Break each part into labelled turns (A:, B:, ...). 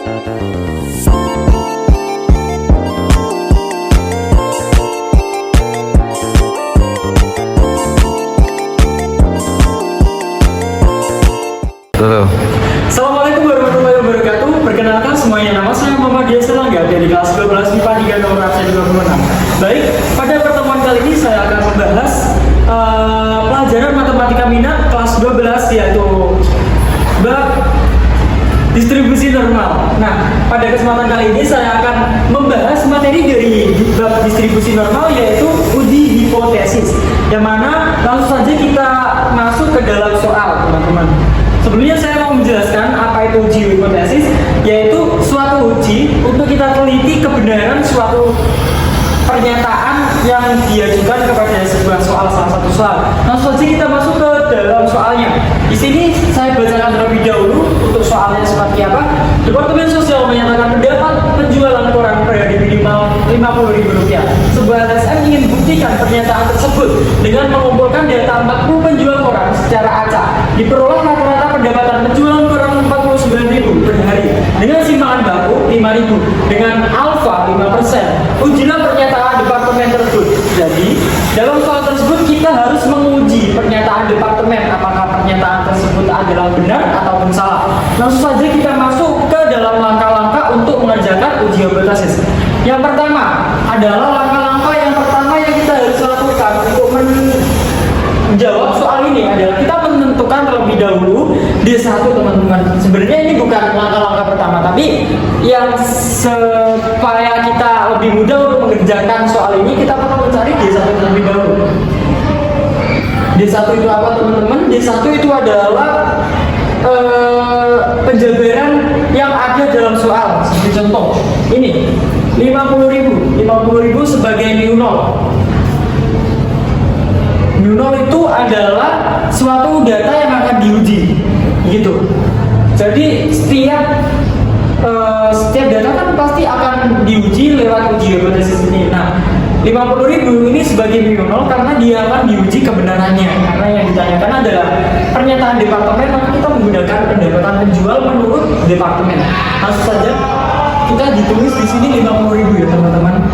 A: Assalamualaikum warahmatullahi wabarakatuh. Perkenalkan semuanya, nama saya Muhammad Dias Selangga dari kelas 12 MIPA 3 nomor absen 26. Baik, pada pertemuan kali ini saya akan membahas pelajaran matematika minat kelas 12, yaitu bab distribusi normal. Nah, pada kesempatan kali ini saya akan membahas materi dari bab distribusi normal, yaitu uji hipotesis, yang mana langsung saja kita masuk ke dalam soal, teman-teman. Sebelumnya saya mau menjelaskan apa itu uji hipotesis, yaitu suatu uji untuk kita teliti kebenaran suatu pernyataan yang diajukan kepada sebuah soal, salah satu soal. Langsung saja kita masuk ke dalam soalnya. Di sini saya bacakan terlebih dahulu untuk soalnya seperti apa. Departemen Sosial menyatakan pendapat penjualan koran per hari minimal Rp50.000. Sebuah LSM ingin buktikan pernyataan tersebut dengan mengumpulkan data 40 penjual koran secara acak. Diperoleh rata-rata pendapatan penjualan koran Rp49.000 per hari dengan simpangan baku Rp5.000 dengan alfa 5%. Ujilah pernyataan departemen tersebut. Jadi, dalam soal tersebut kita harus menguji pernyataan departemen, apakah pernyataan tersebut adalah benar ataupun salah. Langsung saja kita masuk ke dalam langkah-langkah untuk mengerjakan uji hipotesis. Yang pertama adalah langkah-langkah yang pertama yang kita harus lakukan untuk menjawab soal ini adalah kita menentukan terlebih dahulu D1, teman-teman. Sebenarnya ini bukan langkah-langkah pertama, tapi yang supaya kita lebih mudah untuk mengerjakan soal ini, kita perlu mencari D1 terlebih dahulu. D1 itu apa, teman-teman? D1 itu adalah penjabaran yang ada dalam soal. Seperti contoh ini, 50.000 sebagai mu 0. Mu 0 itu adalah suatu data yang akan diuji, gitu. Jadi setiap data kan pasti akan diuji lewat uji hipotesis ini. Nah, 50.000 ini sebagai mu 0 karena dia akan diuji kebenarannya. Karena yang ditanyakan adalah pernyataan departemen, maka kita menggunakan pendapatan penjual menurut departemen. Langsung saja kita ditulis di sini 50.000 ya, teman-teman.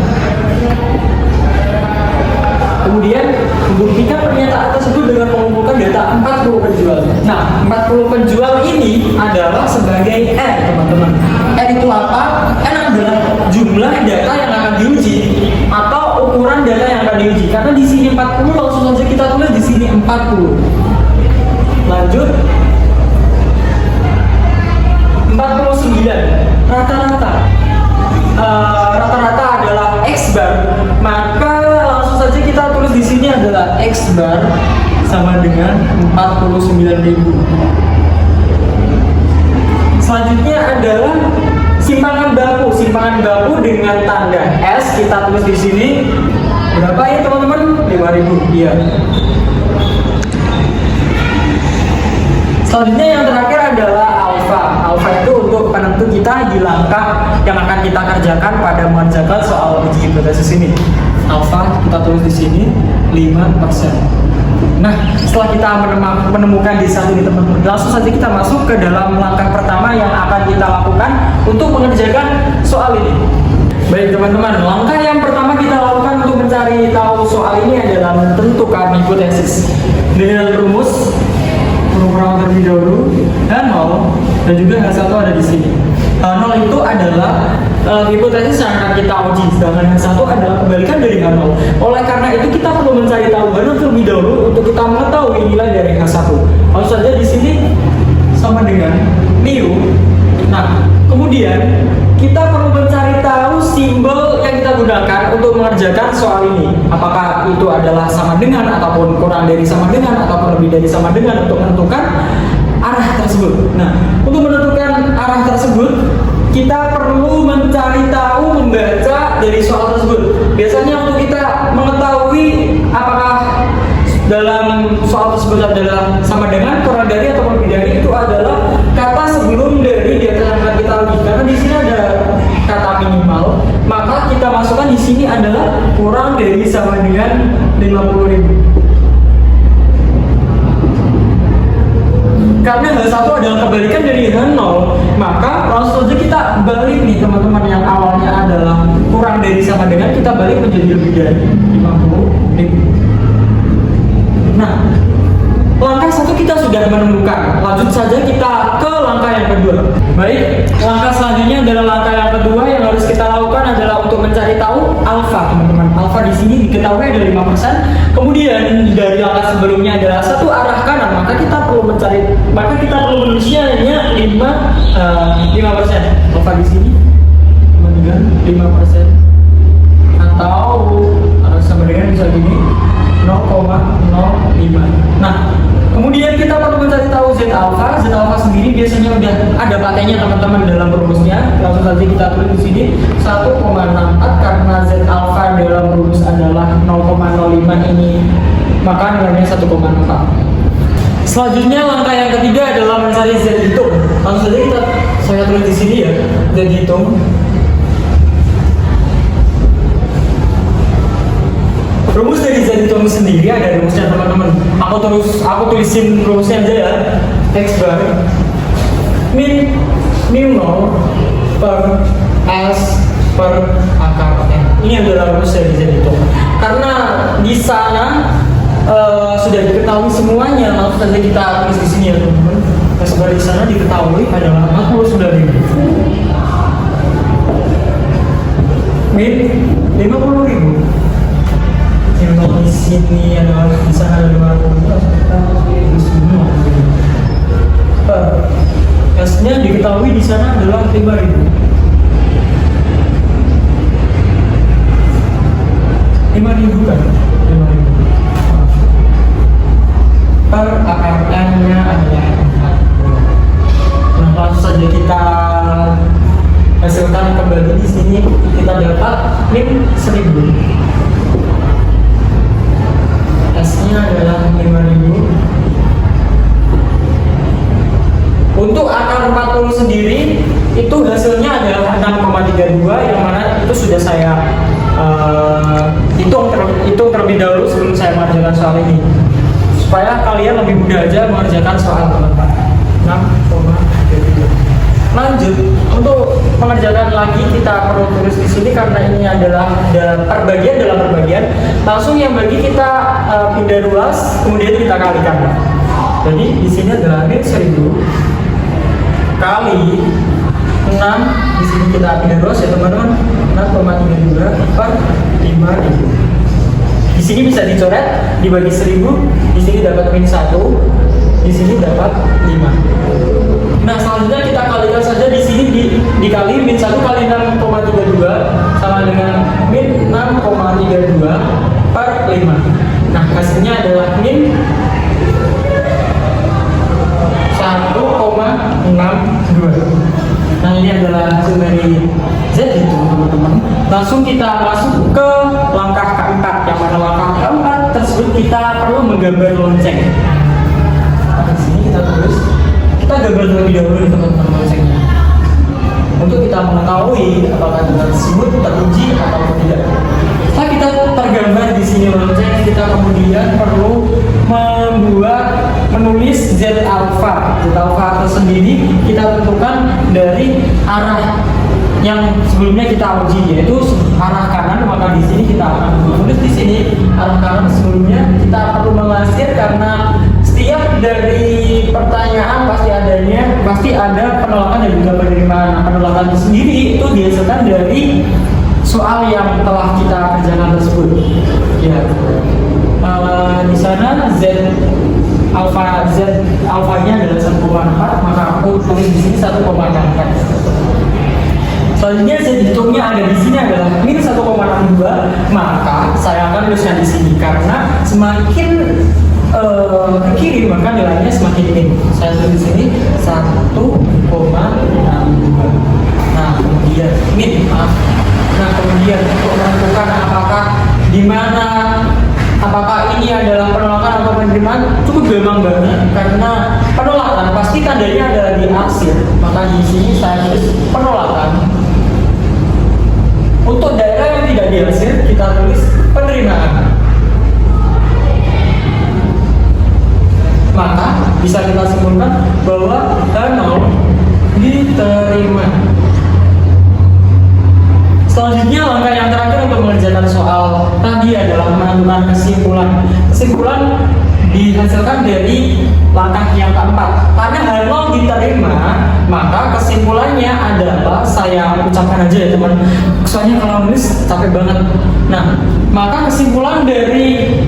A: Kemudian membuktikan pernyataan tersebut dengan mengumpulkan data 40 penjual. Nah, 40 penjual ini adalah sebagai N, teman-teman. N itu apa? N adalah jumlah data yang akan diuji atau ukuran data yang akan diuji. Karena di sini 40, langsung saja kita tulis di sini 40. Lanjut. 49 rata-rata. Rata-rata adalah X bar, maka langsung saja kita tulis di sini adalah X bar sama dengan 49.000. Selanjutnya adalah simpangan baku dengan tanda S, kita tulis di sini berapa ya, teman-teman? 5.000. Iya. Selanjutnya yang terakhir adalah alfa. Alfa itu untuk penentu kita di langkah yang akan kita kerjakan pada mengerjakan soal uji hipotesis ini. Alfa kita tulis di sini 5%. Nah, setelah kita menemukan di satu ini, teman-teman, langsung saja kita masuk ke dalam langkah pertama yang akan kita lakukan untuk mengerjakan soal ini. Baik, teman-teman, langkah yang pertama kita lakukan untuk mencari tahu soal ini adalah menentukan hipotesis dengan rumus perumpamaan terlebih dahulu. H0 dan juga H1 ada di sini. H0 itu adalah hipotesis yang akan kita uji, sedangkan H1 adalah kebalikan dari H0. Oleh karena itu kita perlu mencari tahu H0 terlebih dahulu untuk kita mengetahui nilai dari H1. Langsung saja di sini sama dengan mu. Nah, kemudian kita perlu mencari tahu simbol yang kita gunakan untuk mengerjakan soal ini. Apakah itu adalah sama dengan ataupun kurang dari sama dengan ataupun lebih dari sama dengan untuk menentukan arah tersebut. Nah, untuk menentukan arah tersebut kita perlu mencari tahu, membaca dari soal tersebut. Biasanya untuk kita mengetahui apakah dalam soal tersebut adalah sama dengan, kurang dari, atau lebih dari, itu adalah kata sebelum dari data yang akan kita uji. Karena di sini ada kata minimal, maka kita masukkan di sini adalah kurang dari sama dengan 50.000. Karena H1 adalah kebalikan dari H0, maka langsung saja kita sama dengan kita balik menjadi lebih dari 50.000. Nah, langkah satu kita sudah menemukan. Lanjut saja kita ke langkah yang kedua. Baik, langkah selanjutnya adalah langkah yang kedua yang harus kita lakukan adalah untuk mencari tahu alfa, teman-teman. Alfa di sini diketahui ada 5%. Kemudian dari langkah sebelumnya adalah satu arah kanan, maka kita perlu menulisnya hanya 5%. Alfa di sini sama dengan 5%. Atau sama dengan bisa gini 0,05. Nah, kemudian kita perlu mencari tahu Z alpha. Z alpha sendiri biasanya udah ada patennya teman-teman dalam rumusnya. Langsung saja kita tulis di sini 1,64 karena Z alpha dalam rumus adalah 0,05 ini, maka nilainya 1,4. Selanjutnya langkah yang ketiga adalah mencari Z hitung. Langsung saja saya tulis di sini ya, Z hitung. Rumus dari Z hitung sendiri ada rumusnya teman-teman. Aku tulisin rumusnya aja ya. X bar min mu 0 per S per akar N. Ini adalah rumus dari Z hitung. Karena di sana sudah diketahui semuanya, langsung saja kita tulis di sini ya teman-teman. X bar di sana diketahui adalah 49.000 min 50.000. Yang di sini adalah di sana ada 250, kita tulis semua. S-nya diketahui di sana adalah 5.000. 5.000 kan? 5.000. Per akar N-nya adalah 4. Nah, langsung saja kita hasilkan kembali di sini, kita dapat min 1.000. S-nya adalah 5.000. Untuk akar 40 sendiri itu hasilnya adalah 6,32, yang mana itu sudah saya hitung terlebih dahulu sebelum saya mengerjakan soal ini, supaya kalian lebih mudah aja mengerjakan soal teman-teman. 6,32. Lanjut, untuk mengerjakan lagi kita perlu tulis di sini karena ini adalah perbagian dalam perbagian. Langsung yang bagi kita pindah ruas, kemudian kita kalikan. Jadi di sini adalah min 1.000 kali 6. Di sini kita pindah ruas ya teman-teman. 6,32 per 5.000. Di sini bisa dicoret, dibagi 1.000. Di sini dapat min 1. Di sini dapat 5. Nah, selanjutnya kita kalikan saja di sini dikali min 1 kali 6,32 sama dengan min 6,32 per 5. Nah, hasilnya adalah min 1,62. Nah, ini adalah hasil dari Z itu teman-teman. Langsung kita masuk ke langkah keempat, yang mana langkah keempat tersebut kita perlu menggambar lonceng. Nah, di sini kita tulis. Kita gambar terlebih dahulu nih teman-teman loncengnya, untuk kita mengetahui apakah dengan tersebut teruji atau tidak. Setelah kita tergambar di sini lonceng, kita kemudian perlu menulis Z alpha. Z alpha itu sendiri kita tentukan dari arah yang sebelumnya kita uji, yaitu arah kanan. Maka di sini kita akan menulis di sini arah kanan. Sebelumnya kita perlu mengasir karena setiap dari pertanyaan pasti ada penolakan dan juga penerimaan. Penolakan sendiri itu dihasilkan dari soal yang telah kita kerjakan tersebut. Ya, di sana Z alfanya adalah 1,4, maka aku tulis di sini 1,4. Selanjutnya Z hitungnya ada di sini adalah min 1,62, maka saya akan tuliskan di sini karena semakin ke kiri maka nilainya semakin tinggi. Saya tulis di sini 1,62. Nah, kemudian kemudian untuk menentukan apakah ini adalah penolakan atau penerimaan cukup gampang banget, karena penolakan pasti tandanya adalah di aksir. Maka di sini saya tulis penolakan. Untuk daerah yang tidak diaksir kita tulis penerimaan. Maka bisa kita simpulkan bahwa H0 diterima. Selanjutnya langkah yang terakhir menentukan kesimpulan. Kesimpulan dihasilkan dari langkah yang keempat. Karena hal nol diterima, maka kesimpulannya adalah, saya ucapkan aja ya teman, soalnya kalau nulis capek banget. Nah, maka kesimpulan dari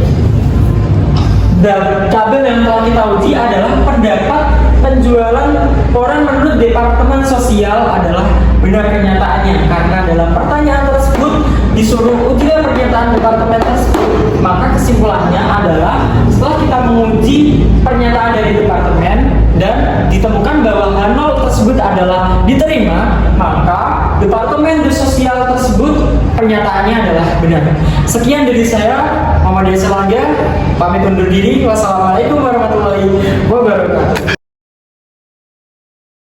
A: tabel yang telah kita uji adalah pendapat penjualan koran menurut Departemen Sosial adalah benar kenyataannya, karena dalam pertanyaan tersebut disuruh ujilah pernyataan departemen tersebut. Maka kesimpulannya adalah setelah kita menguji pernyataan dari departemen dan ditemukan bahwa H0 tersebut adalah diterima, maka departemen sosial tersebut pernyataannya adalah benar. Sekian dari saya, Muhammad Yasir Langga, pamit undur diri. Wassalamualaikum warahmatullahi wabarakatuh.